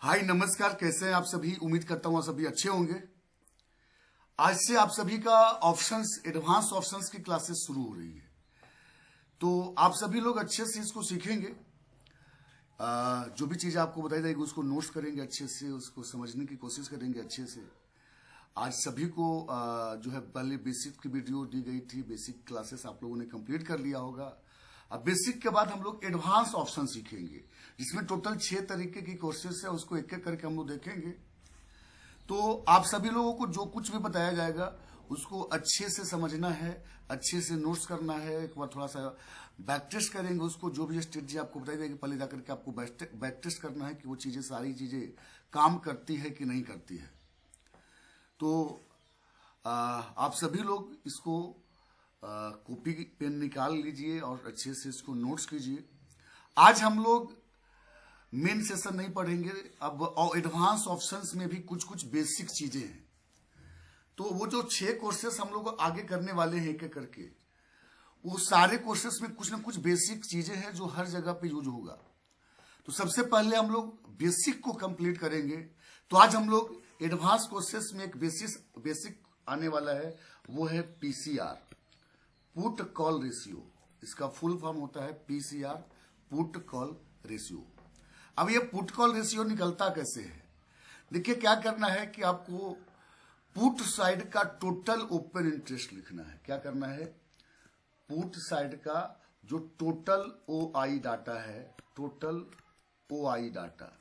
हाय नमस्कार, कैसे हैं आप सभी। उम्मीद करता हूँ आप सभी अच्छे होंगे। आज से आप सभी का ऑप्शंस, एडवांस ऑप्शंस की क्लासेस शुरू हो रही है, तो आप सभी लोग अच्छे से इसको सीखेंगे। जो भी चीज़ आपको बताई जाएगी उसको नोट्स करेंगे अच्छे से, उसको समझने की कोशिश करेंगे अच्छे से। आज सभी को जो है पहले बेसिक की वीडियो दी गई थी, बेसिक क्लासेस आप लोगों ने कंप्लीट कर लिया होगा। अब बेसिक के बाद हम लोग एडवांस ऑप्शन सीखेंगे, जिसमें टोटल 6 तरीके की कोर्सेस है, उसको एक एक करके हम लोग देखेंगे। तो आप सभी लोगों को जो कुछ भी बताया जाएगा उसको अच्छे से समझना है, अच्छे से नोट्स करना है। एक बार थोड़ा सा बैक टेस्ट करेंगे उसको, जो भी स्ट्रेटजी आपको बताई जाएगी पहले जाकर के आपको बैक टेस्ट करना है कि वो चीज़ें, सारी चीज़ें काम करती है कि नहीं करती है। तो आप सभी लोग इसको कॉपी पेन निकाल लीजिए और अच्छे से इसको नोट्स कीजिए। आज हम लोग मेन सेशन नहीं पढ़ेंगे, अब एडवांस ऑप्शंस में भी कुछ कुछ बेसिक चीजें हैं। तो वो जो 6 कोर्सेस हम लोग आगे करने वाले हैं एक एक करके, वो सारे कोर्सेस में कुछ ना कुछ बेसिक चीजें हैं जो हर जगह पे यूज होगा। तो सबसे पहले हम लोग बेसिक को कंप्लीट करेंगे। तो आज हम लोग एडवांस कोर्सेस में एक बेसिक आने वाला है, वो है पीसीआर, पुट कॉल रेशियो। इसका फुल फॉर्म होता है पीसीआर, पुट कॉल रेशियो। अब ये पुट कॉल रेशियो निकलता कैसे है? देखिए, क्या करना है कि आपको पुट साइड का टोटल ओपन इंटरेस्ट लिखना है। क्या करना है? पुट साइड का जो टोटल ओआई डाटा है, total OI data,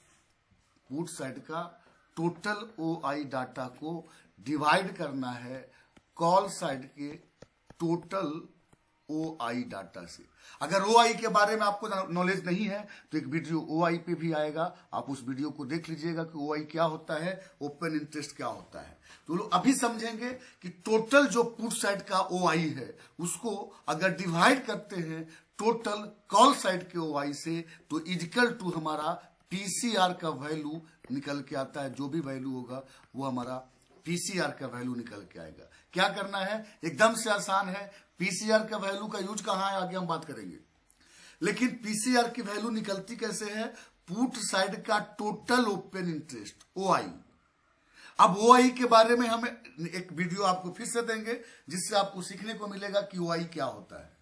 put side का टोटल ओआई डाटा को डिवाइड करना है कॉल साइड के टोटल ओआई डाटा से। अगर ओआई के बारे में आपको नॉलेज नहीं है तो एक वीडियो ओआई पे भी आएगा, आप उस वीडियो को देख लीजिएगा कि ओआई क्या होता है, ओपन इंटरेस्ट क्या होता है। तो लोग अभी समझेंगे कि टोटल जो पुट साइड का ओआई है उसको अगर डिवाइड करते हैं टोटल कॉल साइड के ओआई से, तो इक्वल टू हमारा पीसीआर का वैल्यू निकल के आता है। जो भी वैल्यू होगा वो हमारा पीसीआर का वैल्यू निकल के आएगा। क्या करना है? एकदम से आसान है। पीसीआर का वैल्यू का यूज कहां है आगे हम बात करेंगे, लेकिन पीसीआर की वैल्यू निकलती कैसे है? पुट साइड का टोटल ओपन इंटरेस्ट, ओआई। अब ओआई के बारे में हम एक वीडियो आपको फिर से देंगे, जिससे आपको सीखने को मिलेगा कि ओआई क्या होता है।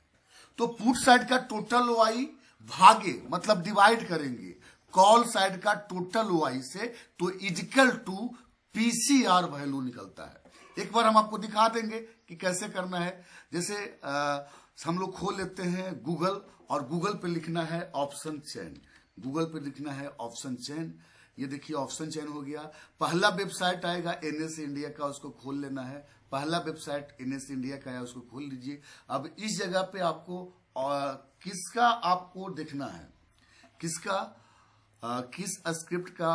तो पुट साइड का टोटल ओआई भागे, मतलब डिवाइड करेंगे कॉल साइड का टोटल ओआई से, तो इक्वल टू पीसीआर वैल्यू निकलता है। एक बार हम आपको दिखा देंगे कि कैसे करना है। जैसे हम लोग खोल लेते हैं गूगल, और गूगल पे लिखना है ऑप्शन चेन। गूगल पे लिखना है ऑप्शन चेन। ये देखिए ऑप्शन चेन हो गया। पहला वेबसाइट आएगा एनएस इंडिया का, उसको खोल लेना है। पहला वेबसाइट एनएस इंडिया का है, उसको खोल लीजिए। अब इस जगह पे आपको किसका आपको देखना है, किसका किस स्क्रिप्ट का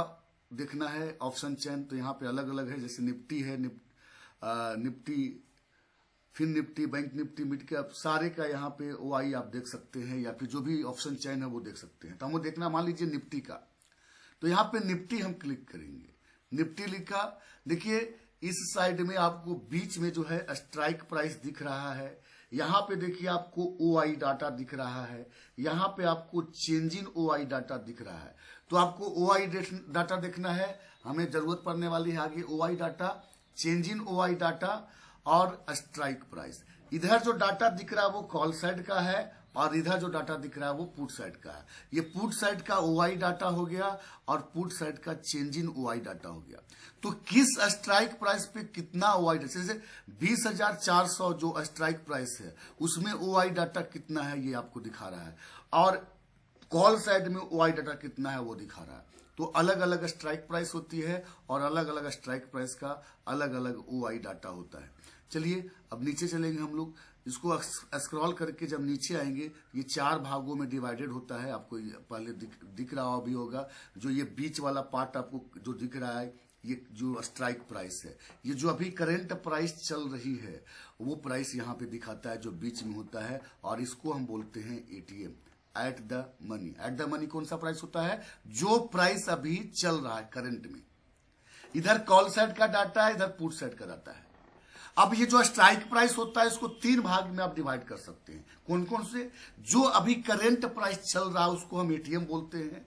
देखना है ऑप्शन चेन। तो यहाँ पे अलग अलग है, जैसे निफ्टी है, निफ्टी, फिर Nifty, bank Nifty, mid cap, सारे का यहाँ पे ओआई आप देख सकते हैं, या फिर जो भी ऑप्शन चेन है वो देख सकते हैं। तो हमें देखना, मान लीजिए निफ्टी का, तो यहाँ पे निफ्टी हम क्लिक करेंगे। निफ्टी लिखा, देखिए इस साइड में आपको बीच में जो है स्ट्राइक प्राइस दिख रहा है। यहाँ पे देखिए आपको ओआई डाटा दिख रहा है, यहाँ पे आपको चेंज इन ओआई डाटा दिख रहा है। तो आपको ओआई डाटा देखना है, हमें जरूरत पड़ने वाली है आगे OI data, change in OI data और स्ट्राइक प्राइस। इधर जो डाटा दिख रहा है वो कॉल साइड का है, और इधर जो डाटा दिख रहा है वो पुट साइड का है। ये पुट साइड का ओआई डाटा हो गया और पुट साइड का चेंज इन ओआई डाटा हो गया। तो किस स्ट्राइक प्राइस पे कितना ओआई डाटा, जैसे 20,400 जो स्ट्राइक प्राइस है उसमें ओआई डाटा कितना है ये आपको दिखा रहा है, और कॉल साइड में ओआई डाटा कितना है वो दिखा रहा है। तो अलग अलग स्ट्राइक प्राइस होती है और अलग अलग स्ट्राइक प्राइस का अलग अलग ओआई डाटा होता है। चलिए अब नीचे चलेंगे हम लोग। इसको स्क्रॉल करके जब नीचे आएंगे, ये 4 भागों में डिवाइडेड होता है। आपको पहले दिख रहा भी होगा, जो ये बीच वाला पार्ट आपको जो दिख रहा है, ये जो स्ट्राइक प्राइस है, ये जो अभी करंट प्राइस चल रही है वो प्राइस यहाँ पे दिखाता है जो बीच में होता है, और इसको हम बोलते हैं ATM, at the money. At the money कौन सा प्राइस होता है? जो प्राइस अभी चल रहा है करंट में। इधर कॉल साइड का डाटा है, इधर पुट साइड का डाटा है। अब ये जो स्ट्राइक प्राइस होता है इसको 3 भाग में आप डिवाइड कर सकते हैं। कौन कौन से? जो अभी करंट प्राइस चल रहा है उसको हम एटीएम बोलते हैं।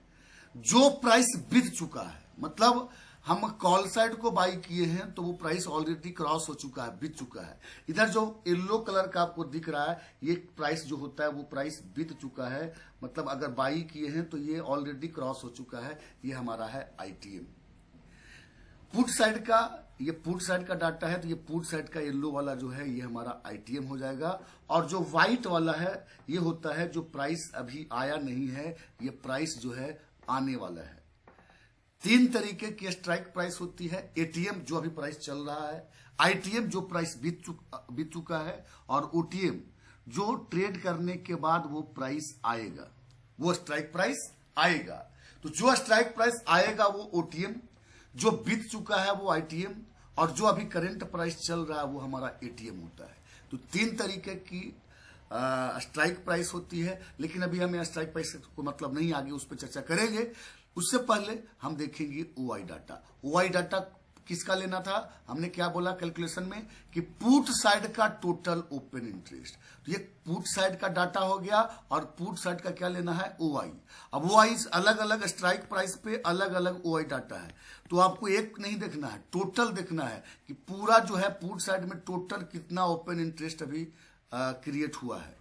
जो प्राइस बीत चुका है, मतलब हम कॉल साइड को बाई किए हैं तो वो प्राइस ऑलरेडी क्रॉस हो चुका है, बीत चुका है। इधर जो येलो कलर का आपको दिख रहा है ये प्राइस जो होता है वो प्राइस बीत चुका है, मतलब अगर बाई किए हैं तो ये ऑलरेडी क्रॉस हो चुका है। ये हमारा है आईटीएम। पुट साइड का, ये पुट साइड का डाटा है तो ये पुट साइड का येलो वाला जो है ये हमारा आईटीएम हो जाएगा। और जो व्हाइट वाला है ये होता है जो प्राइस अभी आया नहीं है, ये प्राइस जो है आने वाला है। 3 तरीके की स्ट्राइक प्राइस होती है। एटीएम जो अभी प्राइस चल रहा है, आईटीएम जो प्राइस बीत चुका है, और ओटीएम जो ट्रेड करने के बाद वो प्राइस आएगा, वो स्ट्राइक प्राइस आएगा। तो जो स्ट्राइक प्राइस आएगा वो ओटीएम, जो बीत चुका है वो आईटीएम, और जो अभी करंट प्राइस चल रहा है वो हमारा एटीएम होता है। तो 3 तरीके की स्ट्राइक प्राइस होती है, लेकिन अभी हमें स्ट्राइक प्राइस को मतलब नहीं, आगे उस पर चर्चा करेंगे। उससे पहले हम देखेंगे ओआई डाटा। ओआई डाटा किसका लेना था, हमने क्या बोला कैलकुलेशन में कि पुट साइड का टोटल ओपन इंटरेस्ट। तो ये पुट साइड का डाटा हो गया, और पुट साइड का क्या लेना है, ओआई। अब ओआई अलग अलग स्ट्राइक प्राइस पे अलग अलग ओआई डाटा है, तो आपको एक नहीं देखना है, टोटल देखना है कि पूरा जो है पुट साइड में टोटल कितना ओपन इंटरेस्ट अभी क्रिएट हुआ है।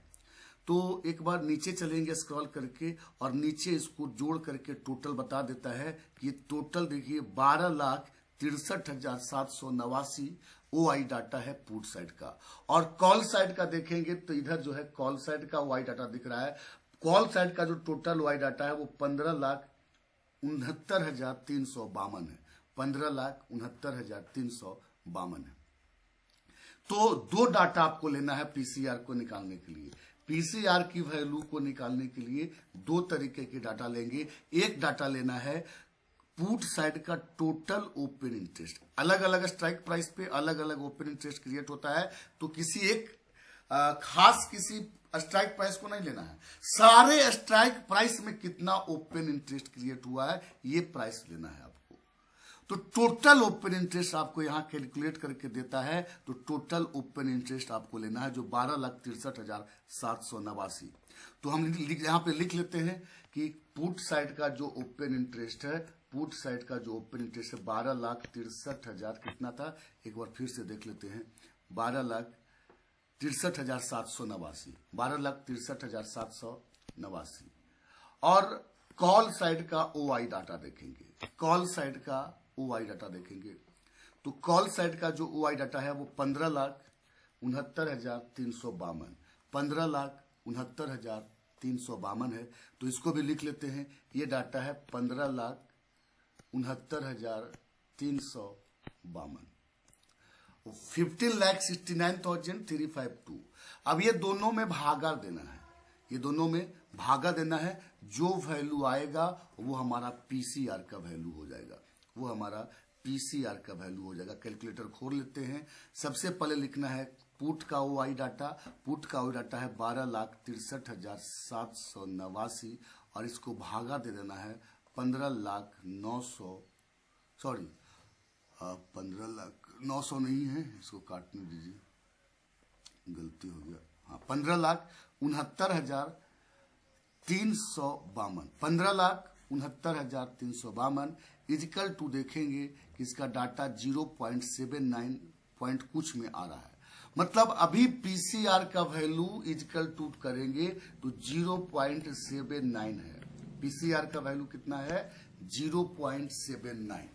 तो एक बार नीचे चलेंगे स्क्रॉल करके, और नीचे इसको जोड़ करके टोटल बता देता है कि ये टोटल देखिए 12,63,789 ओआई डाटा है पुट साइड का। और कॉल साइड का देखेंगे तो इधर जो है कॉल साइड का ओआई डाटा दिख रहा है। कॉल साइड का जो टोटल ओआई डाटा है वो 15,69,352 है, 15,69,352 है। तो 2 डाटा आपको लेना है पीसीआर को निकालने के लिए। पीसीआर की वैल्यू को निकालने के लिए 2 तरीके के डाटा लेंगे। एक डाटा लेना है पुट साइड का टोटल ओपन इंटरेस्ट। अलग अलग स्ट्राइक प्राइस पे अलग अलग ओपन इंटरेस्ट क्रिएट होता है, तो किसी एक खास किसी स्ट्राइक प्राइस को नहीं लेना है, सारे स्ट्राइक प्राइस में कितना ओपन इंटरेस्ट क्रिएट हुआ है ये प्राइस लेना है आपको। तो टोटल ओपन इंटरेस्ट आपको यहां कैलकुलेट करके देता है, तो टोटल ओपन इंटरेस्ट आपको लेना है जो 12,63,789। तो हम यहां पे लिख लेते हैं कि पुट साइड का जो ओपन इंटरेस्ट है, पुट साइड का जो ओपन इंटरेस्ट है 12,63,000 कितना था, एक बार फिर से देख लेते हैं, 12,63,789, 12,63,789। और कॉल साइड का ओआई डाटा देखेंगे, कॉल साइड का ओआई डाटा देखेंगे तो कॉल साइड का जो ओआई डाटा है वो 15,69,352, 15,69,352 है। तो इसको भी लिख लेते हैं, ये डाटा है 15,69,352, 15,69,352। अब ये दोनों में भागा देना है, ये दोनों में भागा देना है। जो वैल्यू आएगा वो हमारा पीसीआर का वैल्यू हो जाएगा, वो हमारा पीसीआर का वैल्यू हो जाएगा। कैलकुलेटर खोल लेते हैं। सबसे पहले लिखना है पुट का ओआई डाटा। पुट का ओआई डाटा है 12,63,789, और इसको भागा दे देना है 15,900 नहीं है, इसको काटने दीजिए, गलती हो गया। हाँ, 15,69,352, 15,69,352 इजिकल टू देखेंगे कि इसका डाटा 0.79 पॉइंट कुछ में आ रहा है। मतलब अभी पीसीआर का वैल्यू इजिकल टू करेंगे तो 0.79 है। पीसीआर का वैल्यू कितना है, 0.79।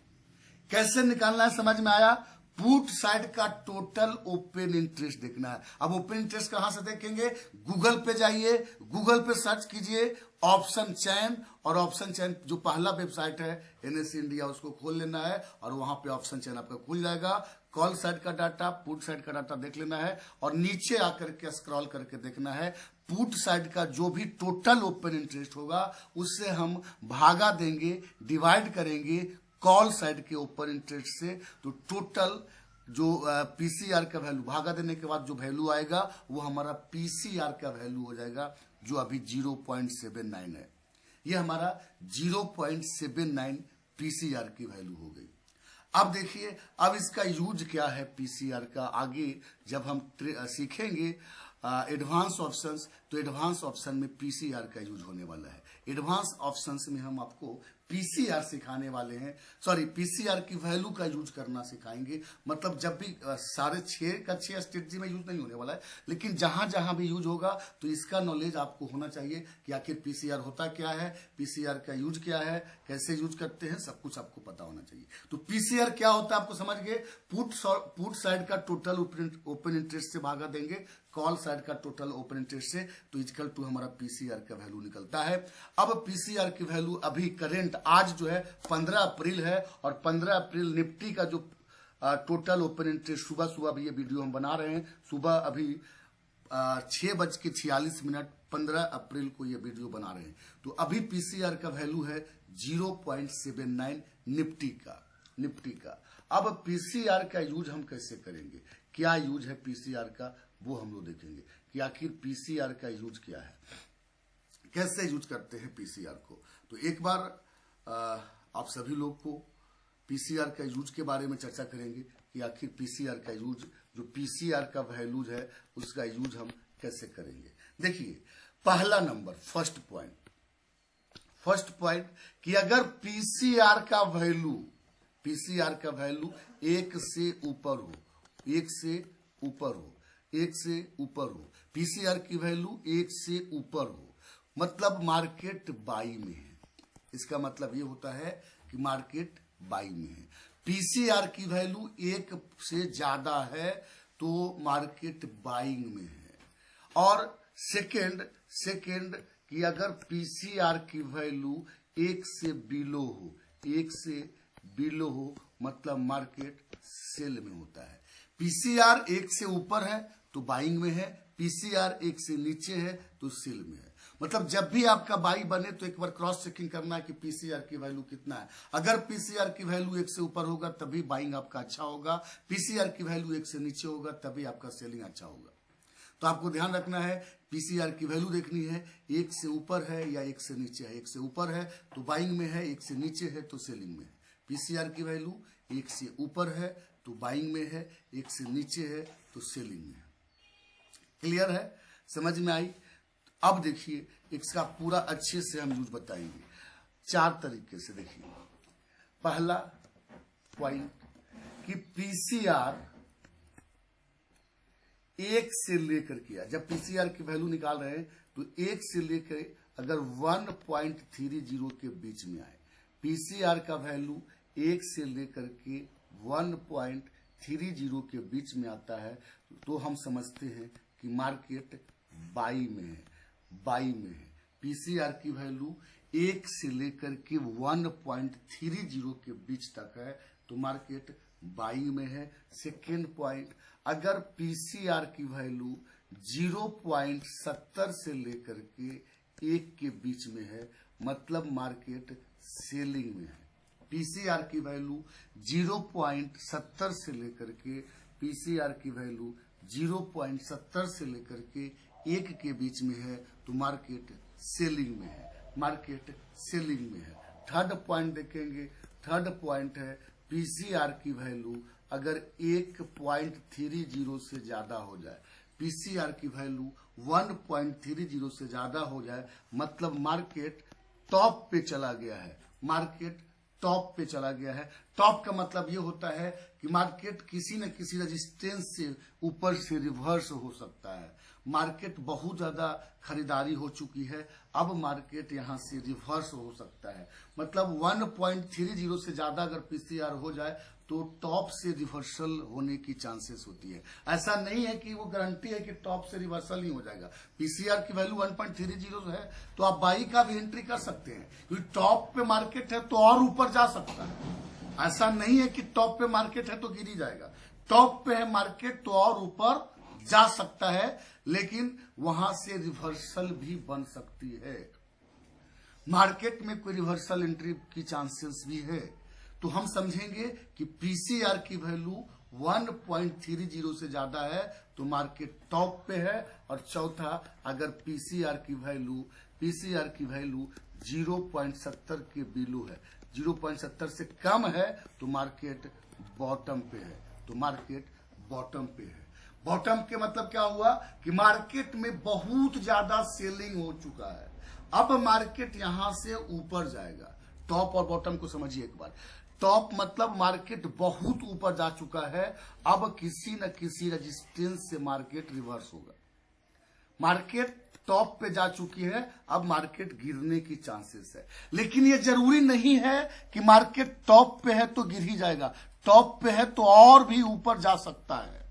कैसे निकालना है समझ में आया। पुट साइड का टोटल ओपन इंटरेस्ट देखना है। अब ओपन इंटरेस्ट कहां से देखेंगे, गूगल पे जाइए, गूगल पे सर्च कीजिए ऑप्शन चैन, और ऑप्शन चैन जो पहला वेबसाइट है एनएससी इंडिया उसको खोल लेना है, और वहां पे ऑप्शन चैन आपका खुल जाएगा। कॉल साइड का डाटा, पुट साइड का डाटा देख लेना है, और नीचे आकर के स्क्रॉल करके देखना है पुट साइड का जो भी टोटल ओपन इंटरेस्ट होगा उससे हम भागा देंगे, डिवाइड करेंगे कॉल साइड के ओपन इंटरेस्ट से। तो टोटल जो पीसीआर का वैल्यू भागा देने के बाद जो वैल्यू आएगा वो हमारा पीसीआर का वैल्यू हो जाएगा, जो अभी 0.79 है। ये हमारा 0.79 पीसीआर की वैल्यू हो गई। अब देखिए, अब इसका यूज क्या है पीसीआर का, आगे जब हम सीखेंगे एडवांस ऑप्शंस, तो एडवांस ऑप्शन में पीसीआर का यूज होने वाला है। एडवांस ऑप्शंस में हम आपको पीसीआर सिखाने वाले हैं, सॉरी पीसीआर की वैल्यू का यूज करना सिखाएंगे। मतलब जब भी सारे 6 का 6 स्ट्रेटजी में यूज नहीं होने वाला है, लेकिन जहां जहां भी यूज होगा तो इसका नॉलेज आपको होना चाहिए कि आखिर पीसीआर होता क्या है, पीसीआर का यूज क्या है, कैसे यूज करते हैं, सब कुछ आपको पता होना चाहिए। तो पीसीआर क्या होता है आपको समझ गए। पुट साइड का टोटल ओपन इंटरेस्ट से भागा देंगे कॉल साइड का टोटल ओपन इंटरेस्ट से, तो इक्वल टू हमारा पीसीआर का वैल्यू निकलता है। अब पीसीआर की वैल्यू अभी करंट आज जो है 15 अप्रैल है, और 15 अप्रैल निफ्टी का जो टोटल ओपन इंटरेस्ट सुबह सुबह अभी ये वीडियो हम बना रहे हैं, सुबह अभी 6:46 15 अप्रैल को ये वीडियो बना रहे हैं। तो अभी पीसीआर का वैल्यू है 0.79 निफ्टी का। अब पीसीआर का यूज हम कैसे करेंगे, क्या यूज है पीसीआर का, वो हम लोग देखेंगे कि आखिर पीसीआर का यूज क्या है, कैसे यूज करते हैं पीसीआर को। तो एक बार आप सभी लोग को पीसीआर का यूज के बारे में चर्चा करेंगे कि आखिर पीसीआर का यूज, जो पीसीआर का वैल्यूज है उसका यूज हम कैसे करेंगे। देखिए पहला नंबर फर्स्ट पॉइंट कि अगर पीसीआर का वैल्यू 1 से ऊपर हो, पीसीआर की वैल्यू 1 से ऊपर हो, मतलब मार्केट बाई में है। इसका मतलब ये होता है कि मार्केट बाई में है। पीसीआर की वैल्यू 1 से ज्यादा है तो मार्केट बाइंग में है। और सेकंड कि अगर पीसीआर की वैल्यू 1 से बिलो हो मतलब मार्केट सेल में होता है। पीसीआर 1 से ऊपर है तो बाइंग में है, पीसीआर 1 से नीचे है तो सेल में है। मतलब जब भी आपका बाई बने तो एक बार क्रॉस चेकिंग करना है कि पीसीआर की वैल्यू कितना है। अगर पीसीआर की वैल्यू 1 से ऊपर होगा तभी बाइंग आपका अच्छा होगा, पीसीआर की वैल्यू 1 से नीचे होगा तभी आपका सेलिंग अच्छा होगा। तो आपको ध्यान रखना है, पीसीआर की वैल्यू देखनी है 1 से ऊपर है या 1 से नीचे है। 1 से ऊपर है तो बाइंग में है, 1 से नीचे है तो सेलिंग में है। पीसीआर की वैल्यू 1 से ऊपर है तो बाइंग में है, 1 से नीचे है तो सेलिंग में है। क्लियर है, समझ में आई। अब देखिए इसका पूरा अच्छे से हम यूज बताएंगे 4 तरीके से। देखिए पहला पॉइंट कि पीसीआर 1 से लेकर के, जब पीसीआर की वैल्यू निकाल रहे हैं तो 1 से लेकर अगर 1.30 के बीच में आए, पीसीआर का वैल्यू 1 से लेकर के 1.30 के बीच में आता है तो हम समझते हैं कि मार्केट बाई में है। पीसीआर की वैल्यू 1 से लेकर के 1.30 के बीच तक है तो मार्केट बाइंग में है। सेकेंड पॉइंट, अगर पीसीआर की वैल्यू 0.70 से लेकर के 1 के बीच में है मतलब मार्केट सेलिंग में है। पीसीआर की वैल्यू 0.70 से लेकर के 0.70 से लेकर के 1 के बीच में है तो मार्केट सेलिंग में है। थर्ड पॉइंट देखेंगे, थर्ड पॉइंट है पीसीआर की वैल्यू अगर 1.30 से ज्यादा हो जाए, पीसीआर की वैल्यू 1.30 से ज्यादा हो जाए मतलब मार्केट टॉप पे चला गया है। टॉप का मतलब ये होता है कि मार्केट किसी न किसी रेजिस्टेंस से ऊपर से रिवर्स हो सकता है। मार्केट बहुत ज्यादा खरीदारी हो चुकी है, अब मार्केट यहां से रिवर्स हो सकता है। मतलब 1.30 से ज्यादा अगर पीसीआर हो जाए तो टॉप से रिवर्सल होने की चांसेस होती है। ऐसा नहीं है कि वो गारंटी है कि टॉप से रिवर्सल ही हो जाएगा। पीसीआर की वैल्यू 1.30 है तो आप बाई का भी एंट्री कर सकते हैं, क्योंकि टॉप पे मार्केट है तो और ऊपर जा सकता है। ऐसा नहीं है कि टॉप पे मार्केट है तो गिर ही जाएगा। टॉप पे है मार्केट तो और ऊपर जा सकता है, लेकिन वहां से रिवर्सल भी बन सकती है। मार्केट में कोई रिवर्सल एंट्री की चांसेस भी है। तो हम समझेंगे कि पीसीआर की वैल्यू 1.30 से ज्यादा है तो मार्केट टॉप पे है। और चौथा, अगर पीसीआर की वैल्यू 0.70 के बिलो है, 0.70 से कम है तो मार्केट बॉटम पे है। बॉटम के मतलब क्या हुआ कि मार्केट में बहुत ज्यादा सेलिंग हो चुका है, अब मार्केट यहां से ऊपर जाएगा। टॉप और बॉटम को समझिए एक बार। टॉप मतलब मार्केट बहुत ऊपर जा चुका है, अब किसी न किसी रेजिस्टेंस से मार्केट रिवर्स होगा। मार्केट टॉप पे जा चुकी है, अब मार्केट गिरने की चांसेस है, लेकिन ये जरूरी नहीं है कि मार्केट टॉप पे है तो गिर ही जाएगा। टॉप पे है तो और भी ऊपर जा सकता है।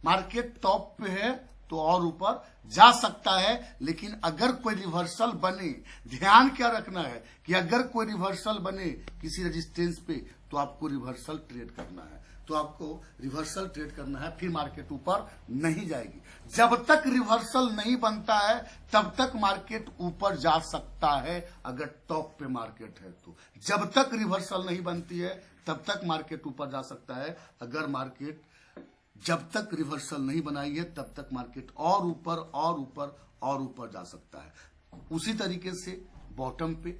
मार्केट टॉप पे है तो और ऊपर जा सकता है, लेकिन अगर कोई रिवर्सल बने, ध्यान क्या रखना है कि अगर कोई रिवर्सल बने किसी रेजिस्टेंस पे तो आपको रिवर्सल ट्रेड करना है, तो आपको रिवर्सल ट्रेड करना है, फिर मार्केट ऊपर नहीं जाएगी। जब तक रिवर्सल नहीं बनता है तब तक मार्केट ऊपर जा सकता है, अगर टॉप पे मार्केट है तो। जब तक रिवर्सल नहीं बनती है तब तक मार्केट ऊपर जा सकता है, अगर मार्केट जब तक रिवर्सल नहीं बनाई है तब तक मार्केट और ऊपर और ऊपर और ऊपर जा सकता है। उसी तरीके से बॉटम पे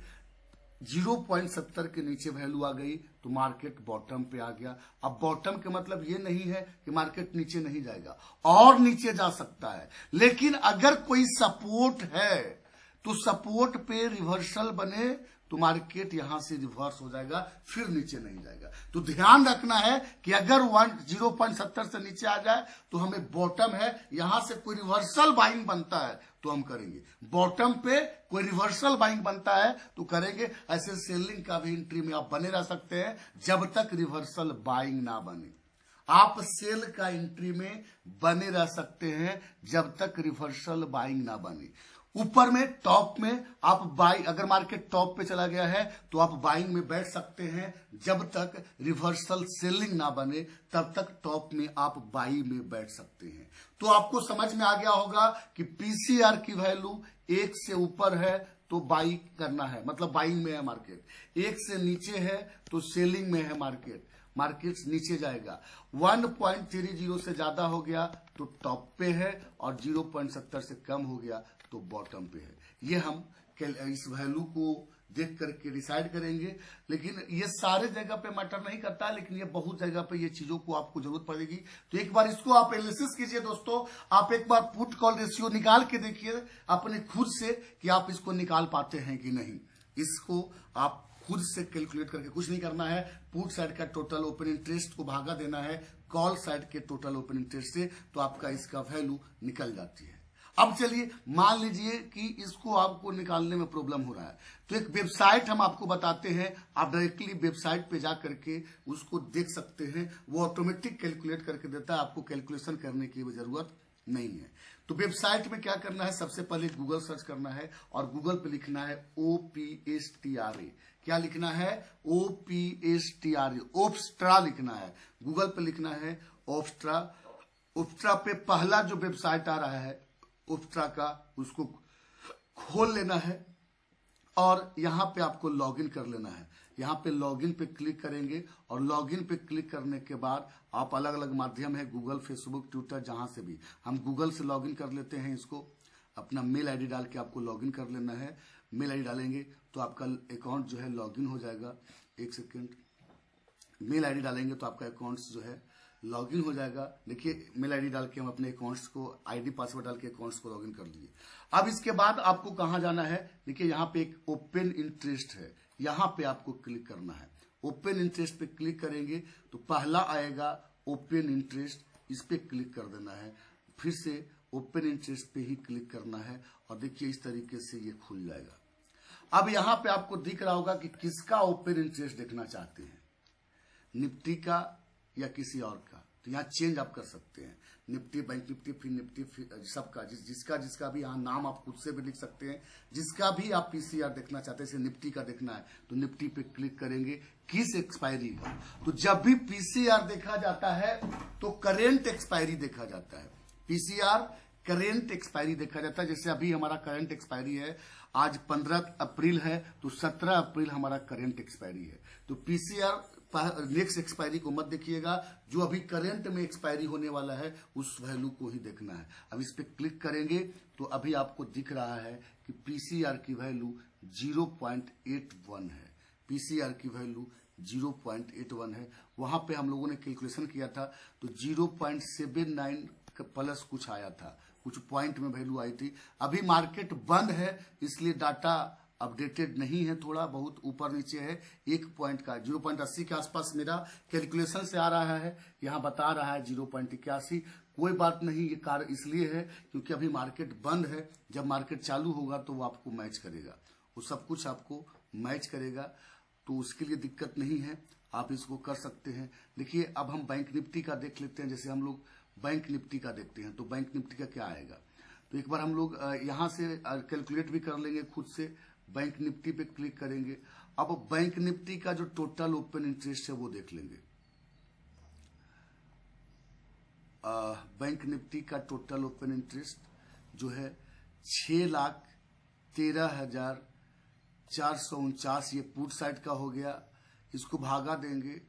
0.70 के नीचे वैल्यू आ गई तो मार्केट बॉटम पे आ गया। अब बॉटम के मतलब ये नहीं है कि मार्केट नीचे नहीं जाएगा, और नीचे जा सकता है, लेकिन अगर कोई सपोर्ट है तो सपोर्ट पे रिवर्सल बने तो मार्केट यहां से रिवर्स हो जाएगा, फिर नीचे नहीं जाएगा। तो ध्यान रखना है कि अगर 0.70 से नीचे आ जाए तो हमें बॉटम है, यहां से कोई रिवर्सल बाइंग बनता है तो हम करेंगे। बॉटम पे कोई रिवर्सल बाइंग बनता है तो करेंगे। ऐसे सेलिंग का भी एंट्री में आप बने रह सकते हैं जब तक रिवर्सल बाइंग ना बने। आप सेल का एंट्री में बने रह सकते हैं जब तक रिवर्सल बाइंग ना बने। ऊपर में टॉप में आप बाई, अगर मार्केट टॉप पे चला गया है तो आप बाइंग में बैठ सकते हैं जब तक रिवर्सल सेलिंग ना बने, तब तक टॉप में आप बाई में बैठ सकते हैं। तो आपको समझ में आ गया होगा कि पीसीआर की वैल्यू 1 से ऊपर है तो बाई करना है, मतलब बाइंग में है मार्केट। 1 से नीचे है तो सेलिंग में है मार्केट, मार्केट नीचे जाएगा। 1.30 से ज्यादा हो गया तो टॉप पे है, और 0.70 से कम हो गया तो बॉटम पे है। ये हम इस वैल्यू को देख करके डिसाइड करेंगे, लेकिन ये सारे जगह पे मैटर नहीं करता, लेकिन ये बहुत जगह पे ये चीजों को आपको जरूरत पड़ेगी। तो एक बार इसको आप एनालिसिस कीजिए दोस्तों। आप एक बार पुट कॉल रेशियो निकाल के देखिए अपने खुद से कि आप इसको निकाल पाते हैं कि नहीं। इसको आप खुद से कैलकुलेट करके, कुछ नहीं करना है, पुट साइड का टोटल ओपन इंटरेस्ट को भागा देना है कॉल साइड के टोटल ओपन इंटरेस्ट से, तो आपका इसका वैल्यू निकल जाती है। अब चलिए मान लीजिए कि इसको आपको निकालने में प्रॉब्लम हो रहा है, तो एक वेबसाइट हम आपको बताते हैं, आप डायरेक्टली वेबसाइट पे जा करके उसको देख सकते हैं। वो ऑटोमेटिक कैलकुलेट करके देता है, आपको कैलकुलेशन करने की जरूरत नहीं है। तो वेबसाइट में क्या करना है, सबसे पहले गूगल सर्च करना है और गूगल पे लिखना है OPSTRA। क्या लिखना है? OPSTRA, ओप्स्ट्रा लिखना है। गूगल पे लिखना है ओप्स्ट्रा। ओप्स्ट्रा पे पहला जो वेबसाइट आ रहा है ओप्स्ट्रा का, उसको खोल लेना है और यहां पे आपको लॉगिन कर लेना है। यहां पे लॉगिन पे क्लिक करेंगे और लॉगिन पे क्लिक करने के बाद आप अलग अलग माध्यम है, गूगल, फेसबुक, ट्विटर, जहां से भी, हम गूगल से लॉगिन कर लेते हैं। इसको अपना मेल आईडी डाल के आपको लॉगिन कर लेना है। मेल आईडी डालेंगे तो आपका अकाउंट जो है लॉगिन हो जाएगा। एक सेकेंड, मेल आईडी डालेंगे तो आपका अकाउंट जो है लॉगिन हो जाएगा। देखिए मेल आईडी डाल के हम अपने अकाउंट्स को आईडी पासवर्ड डाल के अकाउंट्स को लॉगिन कर लिए। अब इसके बाद आपको कहां जाना है, देखिए यहाँ पे एक ओपन इंटरेस्ट है, यहाँ पे आपको क्लिक करना है। ओपन इंटरेस्ट पे क्लिक करेंगे तो पहला आएगा ओपन इंटरेस्ट, इस पे क्लिक कर देना है। फिर से ओपन इंटरेस्ट पे ही क्लिक करना है और देखिए इस तरीके से ये खुल जाएगा। अब यहाँ पे आपको दिख रहा होगा कि किसका ओपन इंटरेस्ट देखना चाहते हैं, निफ्टी का या किसी और का। तो यहाँ चेंज आप कर सकते हैं, निफ्टी, बैंक निफ्टी, फिर निफ्टी, सबका जिसका भी यहाँ नाम आप खुद से भी लिख सकते हैं। जिसका भी आप पीसीआर देखना चाहते हैं, जैसे निफ्टी का देखना है तो निफ्टी पे क्लिक करेंगे, किस एक्सपायरी का। तो जब भी पीसीआर देखा जाता है तो करेंट एक्सपायरी देखा जाता है। पीसीआर करेंट एक्सपायरी देखा जाता है। जैसे अभी हमारा करंट एक्सपायरी है, आज 15 अप्रैल है तो 17 अप्रैल हमारा करंट एक्सपायरी है। तो पीसीआर नेक्स्ट एक्सपायरी को मत देखिएगा, जो अभी करंट में एक्सपायरी होने वाला है उस वैल्यू को ही देखना है। अब इस पे क्लिक करेंगे तो अभी आपको दिख रहा है कि पीसीआर की वैल्यू 0.81 है। पीसीआर की वैल्यू 0.81 है। वहां पे हम लोगों ने कैलकुलेशन किया था तो 0.79 प्लस कुछ आया था, कुछ पॉइंट में वैल्यू आई थी। अभी मार्केट बंद है इसलिए डाटा अपडेटेड नहीं है, थोड़ा बहुत ऊपर नीचे है। 1 पॉइंट का 0.80 के आसपास मेरा कैलकुलेशन से आ रहा है, यहाँ बता रहा है 0.81। कोई बात नहीं, ये कार्य इसलिए है क्योंकि अभी मार्केट बंद है। जब मार्केट चालू होगा तो वो आपको मैच करेगा, वो सब कुछ आपको मैच करेगा, तो उसके लिए दिक्कत नहीं है, आप इसको कर सकते हैं। देखिए अब हम बैंक निफ्टी का देख लेते हैं। जैसे हम लोग बैंक निफ्टी का देखते हैं तो बैंक निफ्टी का क्या आएगा, तो एक बार हम लोग यहाँ से कैलकुलेट भी कर लेंगे खुद से। बैंक निफ्टी पे क्लिक करेंगे। अब बैंक निफ्टी का जो टोटल ओपन इंटरेस्ट है वो देख लेंगे। बैंक निफ्टी का टोटल ओपन इंटरेस्ट जो है 6,13,449, ये पुट साइड का हो गया। इसको भागा देंगे,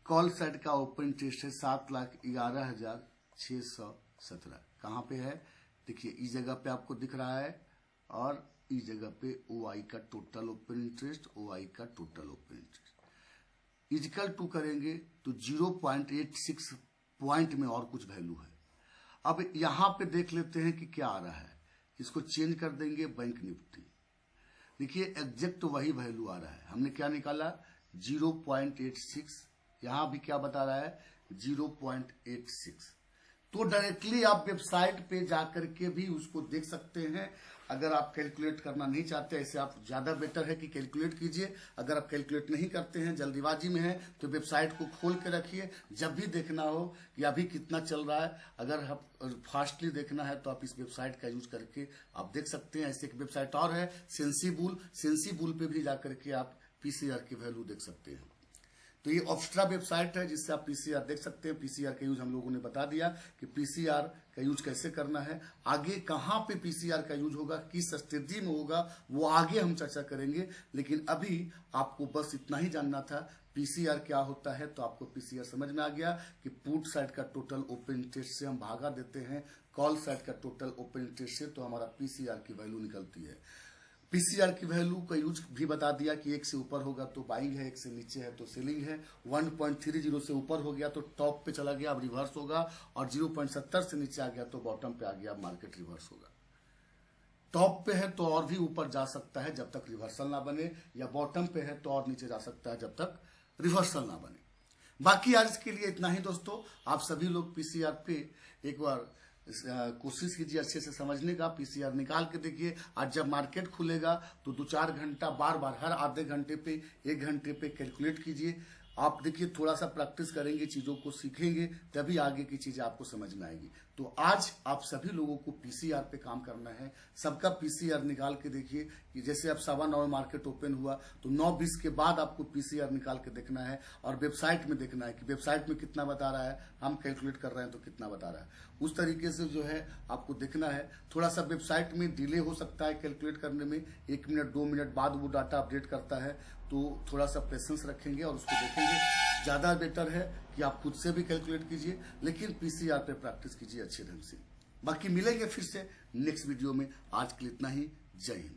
कॉल साइड का ओपन इंटरेस्ट है 7,11,617। कहाँ पे है देखिए, इस जगह पे आपको दिख रहा है, और इस जगह पे OI का टोटल ओपन इंटरेस्ट, OI का total open interest equal to करेंगे तो 0.86 पॉइंट में और कुछ वैल्यू है। अब यहां पे देख लेते हैं कि क्या आ रहा है। इसको चेंज कर देंगे बैंक निफ्टी। देखिए एग्जैक्ट वही वैल्यू आ रहा है। हमने क्या निकाला 0.86, यहां भी क्या बता रहा है 0.86। तो डायरेक्टली आप वेबसाइट पे जाकर के भी उसको देख सकते हैं। अगर आप कैलकुलेट करना नहीं चाहते, ऐसे आप ज्यादा बेटर है कि कैलकुलेट कीजिए। अगर आप कैलकुलेट नहीं करते हैं, जल्दीबाजी में है, तो वेबसाइट को खोल के रखिए। जब भी देखना हो कि अभी कितना चल रहा है, अगर फास्टली देखना है तो आप इस वेबसाइट का यूज करके आप देख सकते हैं। ऐसे एक वेबसाइट और है सेंसीबुल पे भी जाकर के आप पीसीआर की वैल्यू देख सकते हैं। तो ये ऑप्स्ट्रा वेबसाइट है जिससे आप पीसीआर देख सकते हैं। पीसीआर का यूज हम लोगों ने बता दिया कि पीसीआर का यूज कैसे करना है। आगे कहां पे पीसीआर का यूज होगा, किस स्थिति में होगा, वो आगे हम चर्चा करेंगे। लेकिन अभी आपको बस इतना ही जानना था पीसीआर क्या होता है। तो आपको पीसीआर समझ में आ गया कि पुट साइड का टोटल ओपन इंटरेस्ट से हम भागा देते हैं कॉल साइड का टोटल ओपन इंटरेस्ट से, तो हमारा पीसीआर की वैल्यू निकलती है। पीसीआर की वैल्यू का यूज भी बता दिया कि 1 से ऊपर होगा तो बाइंग है, 1 से नीचे है तो सेलिंग है। 1.30 से ऊपर हो गया तो टॉप पे चला गया, अब रिवर्स होगा, और 0.70 से नीचे आ गया तो बॉटम पे आ गया, मार्केट रिवर्स होगा। टॉप पे है तो और भी ऊपर जा सकता है जब तक रिवर्सल ना बने, या बॉटम पे है तो और नीचे जा सकता है जब तक रिवर्सल ना बने। बाकी आज के लिए इतना ही दोस्तों। आप सभी लोग पीसीआर पे एक बार कोशिश कीजिए अच्छे से समझने का। पीसीआर निकाल के देखिए। आज जब मार्केट खुलेगा तो 2-4 घंटा बार बार हर आधे घंटे पे 1 घंटे पे कैलकुलेट कीजिए। आप देखिए थोड़ा सा प्रैक्टिस करेंगे, चीजों को सीखेंगे, तभी आगे की चीजें आपको समझ में आएगी। तो आज आप सभी लोगों को पीसीआर पे काम करना है। सबका पीसीआर निकाल के देखिए कि जैसे अब 9:15 मार्केट ओपन हुआ तो 9:20 के बाद आपको पीसीआर निकाल के देखना है, और वेबसाइट में देखना है कि वेबसाइट में कितना बता रहा है, हम कैलकुलेट कर रहे हैं तो कितना बता रहा है। उस तरीके से जो है आपको देखना है। थोड़ा सा वेबसाइट में डिले हो सकता है कैलकुलेट करने में, 1 मिनट 2 मिनट बाद वो डाटा अपडेट करता है, तो थोड़ा सा पेशेंस रखेंगे और उसको देखेंगे। ज्यादा बेटर है कि आप खुद से भी कैलकुलेट कीजिए, लेकिन पीसीआर पे प्रैक्टिस कीजिए अच्छे ढंग से। बाकी मिलेंगे फिर से नेक्स्ट वीडियो में। आज के लिए इतना ही। जय हिंद।